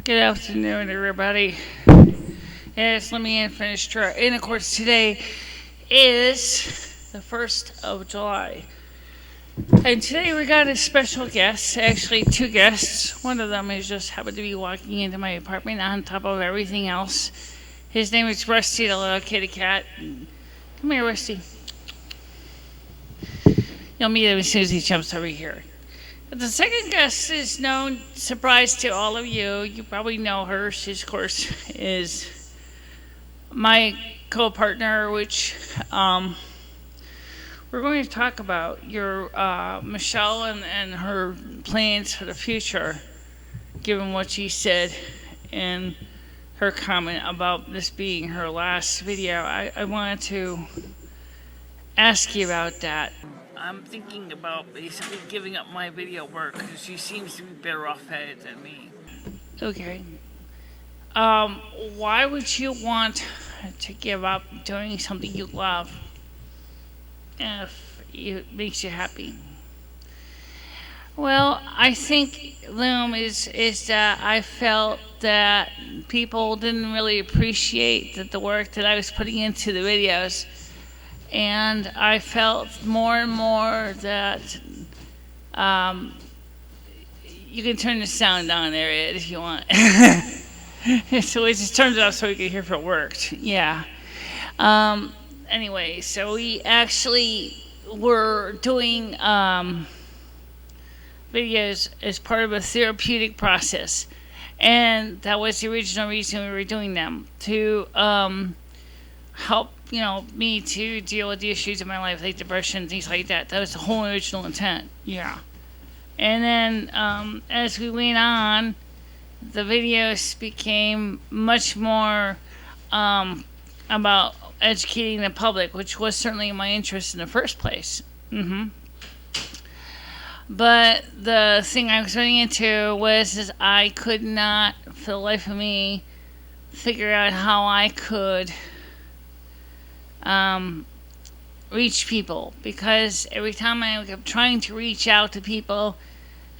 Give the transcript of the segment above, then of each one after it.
Good afternoon, everybody. Yes, let me finish try. And of course, today is the 1st of July. And today we got a special guest, actually two guests. One of them is just happened to be walking into my apartment on top of everything else. His name is Rusty, the little kitty cat. Come here, Rusty. You'll meet him as soon as he jumps over here. But the second guest is no surprise to all of you. You probably know her. She, of course, is my co-partner, which we're going to talk about your Michelle and her plans for the future, given what she said in her comment about this being her last video. I wanted to ask you about that. I'm thinking about basically giving up my video work because she seems to be better off at it than me. Okay. Why would you want to give up doing something you love if it makes you happy? Well, I think, Loom, is that I felt that people didn't really appreciate the work that I was putting into the videos. And I felt more and more that you can turn the sound on there, Ed, if you want. So it just turns it off so we can hear if it worked. Yeah. Anyway, so we actually were doing videos as part of a therapeutic process. And that was the original reason we were doing them, to help me to deal with the issues in my life, like depression, things like that. That was the whole original intent. Yeah. And then as we went on, the videos became much more about educating the public, which was certainly my interest in the first place. But the thing I was running into was I could not, for the life of me, figure out how I could reach people, because every time I kept trying to reach out to people,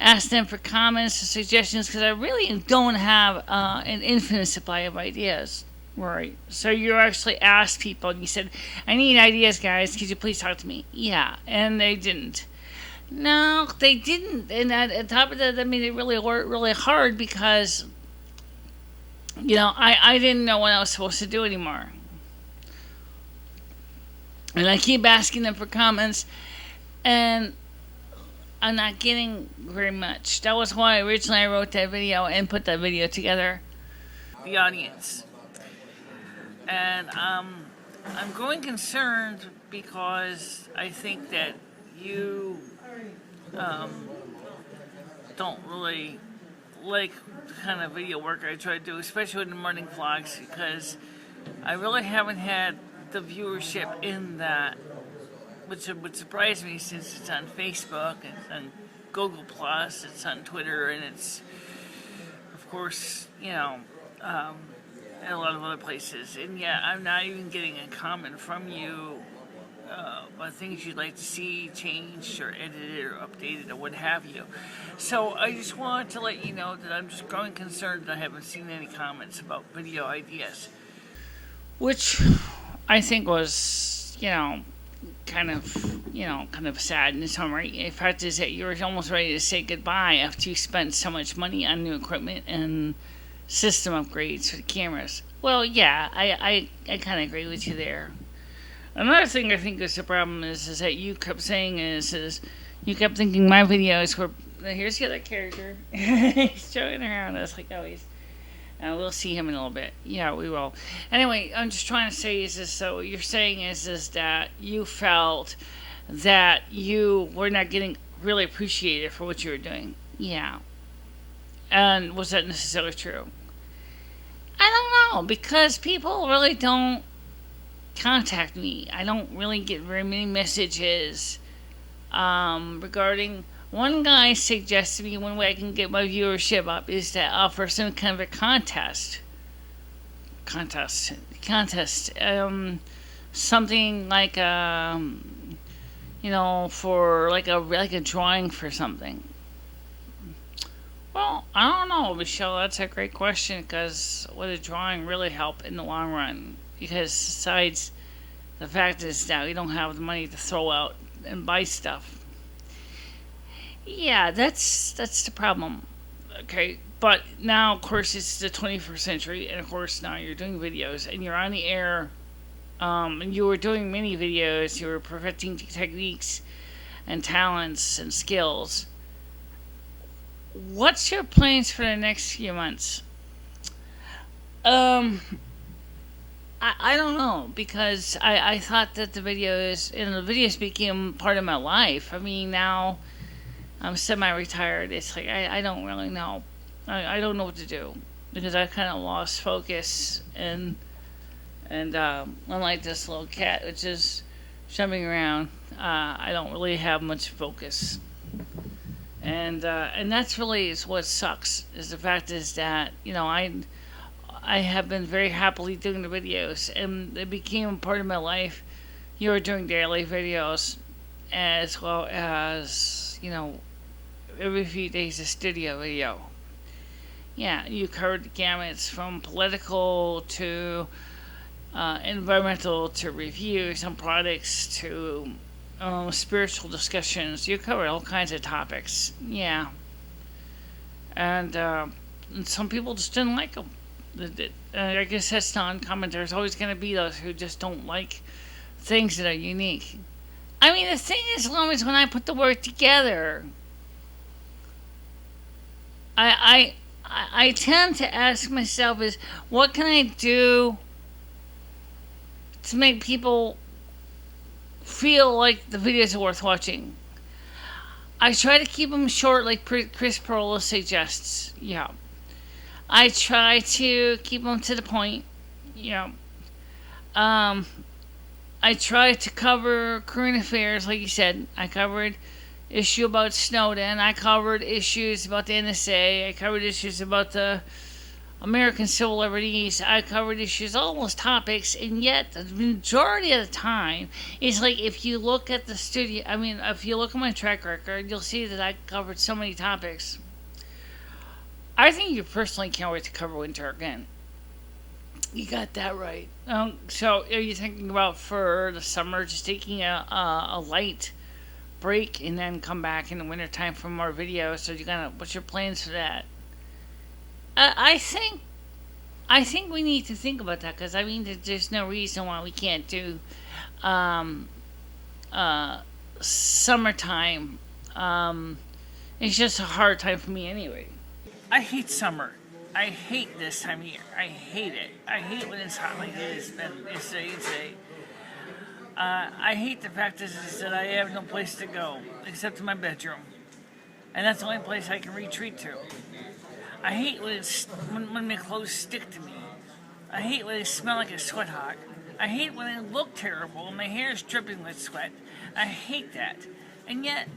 ask them for comments or suggestions, because I really don't have an infinite supply of ideas, right? So you actually asked people and you said, I need ideas, guys, could you please talk to me? Yeah. And they didn't. No, they didn't. And on top of that made it really work really hard, because I didn't know what I was supposed to do anymore. And I keep asking them for comments, and I'm not getting very much. That was why originally I wrote that video and put that video together. The audience. And I'm growing concerned because I think that you don't really like the kind of video work I try to do, especially with the morning vlogs, because I really haven't had the viewership in that, which would surprise me, since it's on Facebook, it's on Google Plus, it's on Twitter, and it's, of course, in a lot of other places. And yet, I'm not even getting a comment from you about things you'd like to see changed or edited or updated or what have you. So I just wanted to let you know that I'm just growing concerned that I haven't seen any comments about video ideas, which I think was, kind of sad in its own right. The fact is that you were almost ready to say goodbye after you spent so much money on new equipment and system upgrades for the cameras. Well, yeah, I kind of agree with you there. Another thing I think is the problem is that you kept saying is you kept thinking my videos were. Here's the other character. He's joking around us like always. We'll see him in a little bit. Yeah, we will. Anyway, I'm just trying to say is this, so what you're saying is that you felt that you were not getting really appreciated for what you were doing. Yeah. And was that necessarily true? I don't know, because people really don't contact me. I don't really get very many messages regarding. One guy suggested to me one way I can get my viewership up is to offer some kind of a contest. Something like for like a drawing for something. Well, I don't know, Michelle. That's a great question because would a drawing really help in the long run? Because besides the fact is that we don't have the money to throw out and buy stuff. Yeah, that's the problem. Okay, but now of course it's the 21st century, and of course now you're doing videos and you're on the air. And you were doing many videos. You were perfecting techniques and talents and skills. What's your plans for the next few months? Um, I don't know because I thought that the videos became part of my life. I mean, now I'm semi-retired. It's like I don't really know. I don't know what to do because I kind of lost focus and unlike this little cat, which is jumping around, I don't really have much focus. And that's really is what sucks. Is the fact is that I have been very happily doing the videos, and it became a part of my life. You were doing daily videos, as well as every few days a studio video. Yeah, you covered the gamuts from political to environmental to reviews on products to spiritual discussions. You covered all kinds of topics. Yeah, and some people just didn't like them. I guess that's not uncommon. There's always going to be those who just don't like things that are unique. I mean, the thing is, long as when I put the work together, I tend to ask myself is what can I do to make people feel like the videos are worth watching. I try to keep them short, like Chris Perola suggests. Yeah, I try to keep them to the point. Yeah, um, I try to cover current affairs, like you said. I covered issue about Snowden. I covered issues about the NSA. I covered issues about the American civil liberties. I covered issues, all those topics, and yet the majority of the time, it's like if you look at the studio, I mean, if you look at my track record, you'll see that I covered so many topics. I think you personally can't wait to cover winter again. You got that right. So, are you thinking about for the summer just taking a light break and then come back in the wintertime for more videos? So, what's your plans for that? I think we need to think about that because I mean there's no reason why we can't do um, summertime. It's just a hard time for me anyway. I hate summer. I hate this time of year. I hate it. I hate when it's hot like it has been yesterday. I hate the fact is that I have no place to go except to my bedroom, and that's the only place I can retreat to. I hate when my clothes stick to me. I hate when they smell like a sweat hog. I hate when I look terrible and my hair is dripping with sweat. I hate that. And yet,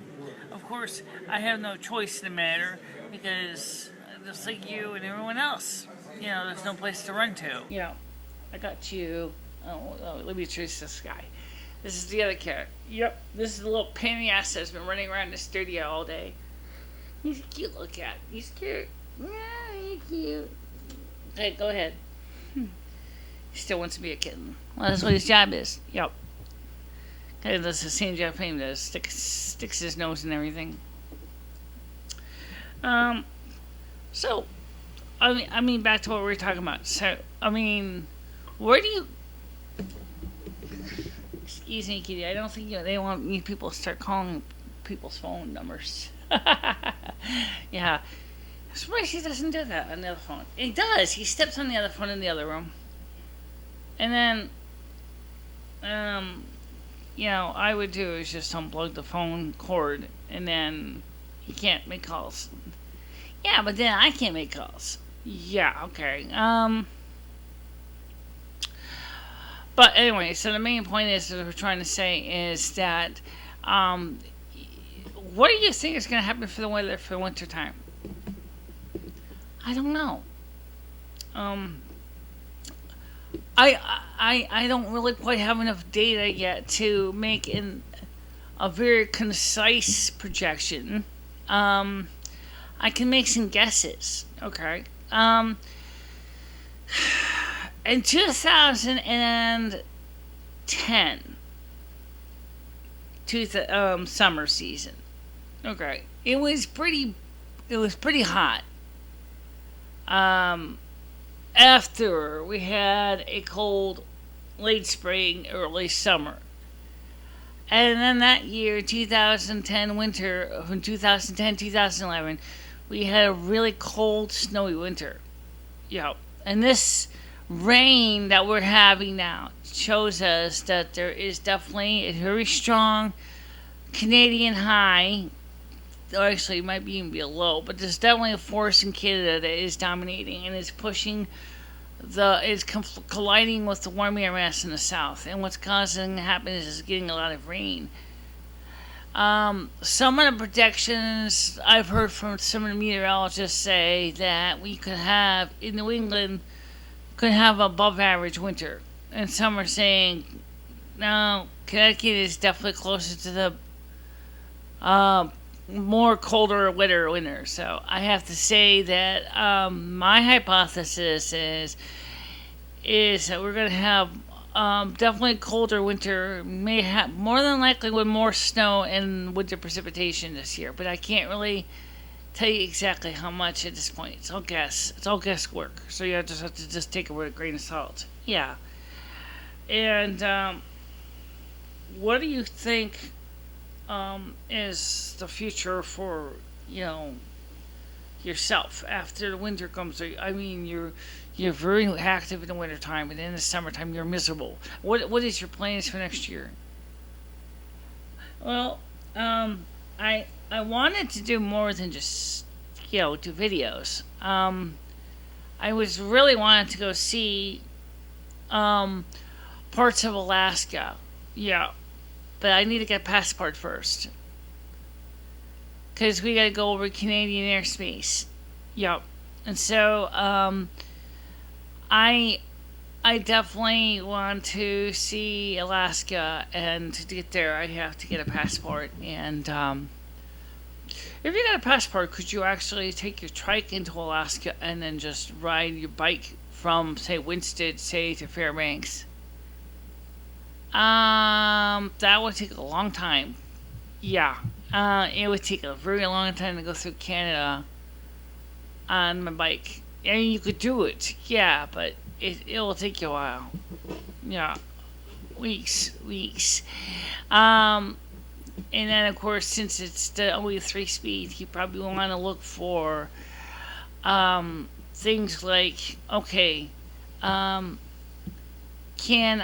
of course, I have no choice in the matter because just like you and everyone else, there's no place to run to. I got you. Let me trace this guy. This is the other cat. Yep, this is the little pain in the ass that's been running around the studio all day. He's a cute little cat. He's cute. Yeah, you're cute. Okay, go ahead. He still wants to be a kitten. Well, that's what his job is. Yep. Okay, that's the same job Fame does. Sticks his nose and everything. So, I mean, back to what we were talking about. So, I mean, where do you... Excuse me, Kitty. I don't think they want people to start calling people's phone numbers. Yeah. I'm surprised he doesn't do that on the other phone. He does. He steps on the other phone in the other room. And then, I would do is just unplug the phone cord, and then he can't make calls. Yeah, but then I can't make calls. Yeah, okay. But anyway, so the main point is that we're trying to say is that, what do you think is going to happen for the weather for winter time? I don't know. I don't really quite have enough data yet to make a very concise projection. I can make some guesses. Okay. In 2010, summer season. Okay, it was pretty. It was pretty hot. Um, After we had a cold late spring, early summer. And then that year, 2010 winter, from 2010 2011, we had a really cold, snowy winter. Yeah. And this rain that we're having now shows us that there is definitely a very strong Canadian high. Or actually, it might even be a low, but there's definitely a force in Canada that is dominating and is pushing colliding with the warm air mass in the south, and what's causing to happen is getting a lot of rain. Some of the projections I've heard from some of the meteorologists say that we could have in New England could have above average winter, and some are saying no, Connecticut is definitely closer to the more colder, wetter winter. So I have to say that my hypothesis is that we're going to have definitely colder winter, may have more than likely with more snow and winter precipitation this year. But I can't really tell you exactly how much at this point. It's all guess. It's all guesswork. So you just have to just take it with a grain of salt. Yeah. And what do you think is the future for yourself after the winter comes? I mean, you're very active in the wintertime, and in the summertime you're miserable. What is your plans for next year? Well, I wanted to do more than just do videos. I was really wanted to go see parts of Alaska. Yeah, but I need to get a passport first. Because we gotta go over Canadian airspace. Yep. And so, I definitely want to see Alaska, and to get there, I have to get a passport. And if you got a passport, could you actually take your trike into Alaska and then just ride your bike from, say, Winston, say, to Fairbanks? That would take a long time. Yeah. It would take a very long time to go through Canada on my bike. I mean, you could do it, yeah, but it will take you a while. Yeah, weeks. And then of course, since it's only 3 speed, you probably want to look for things like, okay, can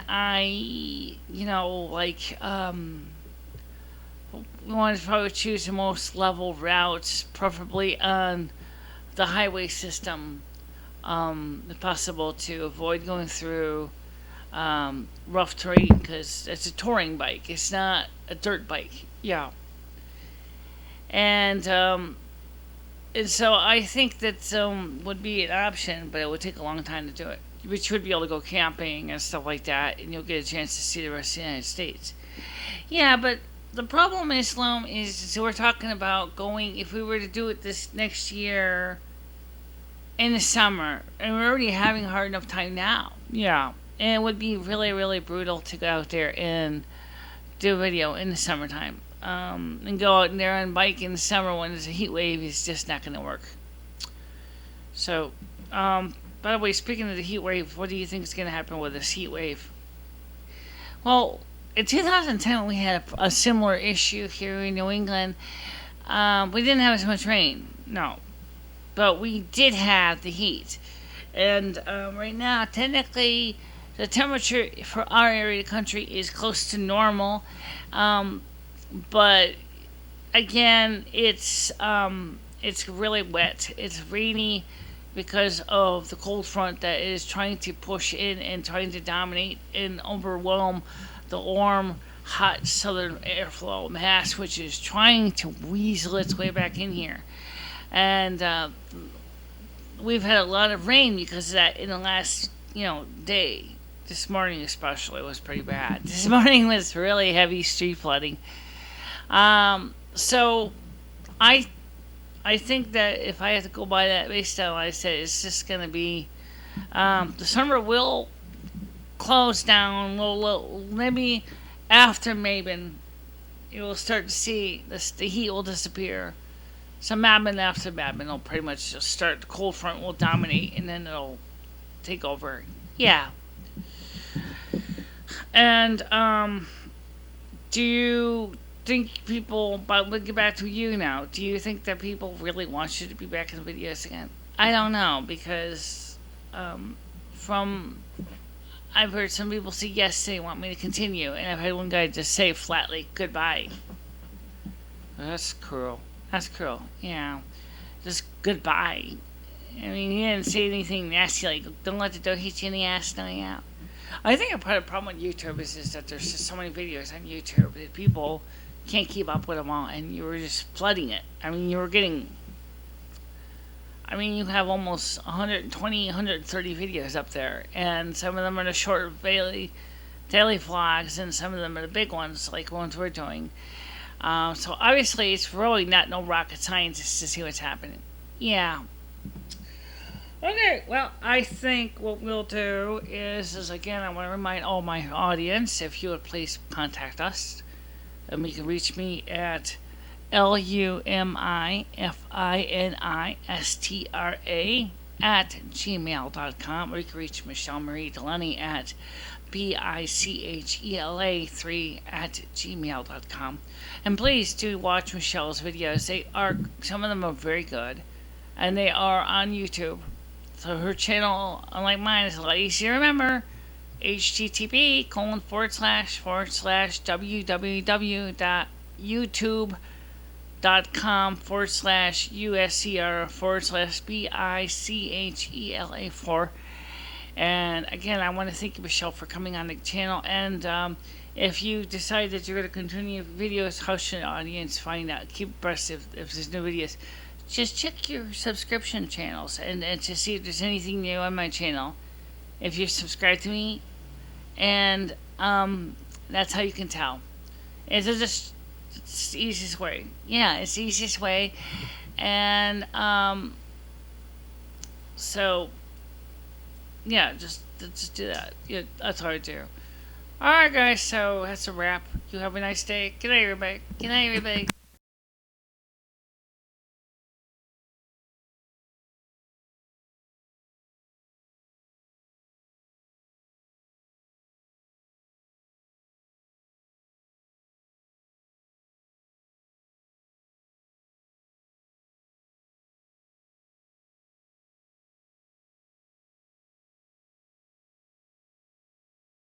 I, we want to probably choose the most level routes, preferably on the highway system, if possible, to avoid going through rough terrain, because it's a touring bike. It's not a dirt bike. Yeah. And so I think that would be an option, but it would take a long time to do it. But you would be able to go camping and stuff like that, and you'll get a chance to see the rest of the United States. Yeah, but the problem is, Sloan, is so we're talking about going, if we were to do it this next year in the summer, and we're already having a hard enough time now. Yeah. And it would be really, really brutal to go out there and do a video in the summertime. And go out there on bike in the summer when there's a heat wave is just not going to work. So, by the way, speaking of the heat wave, what do you think is going to happen with this heat wave? Well, in 2010, we had a similar issue here in New England. We didn't have as much rain, no. But we did have the heat. And right now, technically, the temperature for our area of the country is close to normal. But again, it's really wet. It's rainy because of the cold front that is trying to push in and trying to dominate and overwhelm the warm, hot southern airflow mass, which is trying to weasel its way back in here. And we've had a lot of rain because of that in the last, day. This morning especially was pretty bad. This morning was really heavy street flooding. So I I think that if I have to go by that based on what I said, it's just going to be the summer will close down. Maybe after Mabon, you will start to see the heat will disappear. So Mabon after Mabon will pretty much just start. The cold front will dominate, and then it'll take over. Yeah. And do you think people? But we'll get back to you now. Do you think that people really want you to be back in the videos again? I don't know because from I've heard some people say yes, they want me to continue, and I've had one guy just say flatly goodbye. That's cruel. That's cruel. Yeah, just goodbye. I mean, he didn't say anything nasty like "Don't let the door hit you in the ass." No, yeah. I think a part of the problem with YouTube is that there's just so many videos on YouTube that people can't keep up with them all, and you were just flooding it. I mean, you were getting. I mean, you have almost 120, 130 videos up there, and some of them are the short daily vlogs, and some of them are the big ones, like the ones we're doing. So obviously, it's really not no rocket science to see what's happening. Yeah. Okay, well, I think what we'll do is again, I want to remind all my audience, if you would please contact us, and you can reach me at LUMIFINISTRA at gmail.com, or you can reach MicheleMarieDalene at BICHELA3 at gmail.com. And please do watch Michelle's videos. Some of them are very good, and they are on YouTube. So her channel, unlike mine, is a lot easier to remember. http://www.youtube.com/USCR/BICHELA4. And again, I want to thank you, Michelle, for coming on the channel. And if you decide that you're going to continue videos, how should the audience find out? Keep abreast if there's new videos. Just check your subscription channels and to see if there's anything new on my channel. If you subscribe to me, and that's how you can tell. It's just the easiest way. Yeah, it's the easiest way. And so yeah, just do that. Yeah, that's how I do. Alright guys, so that's a wrap. You have a nice day. Good night everybody. Good night everybody.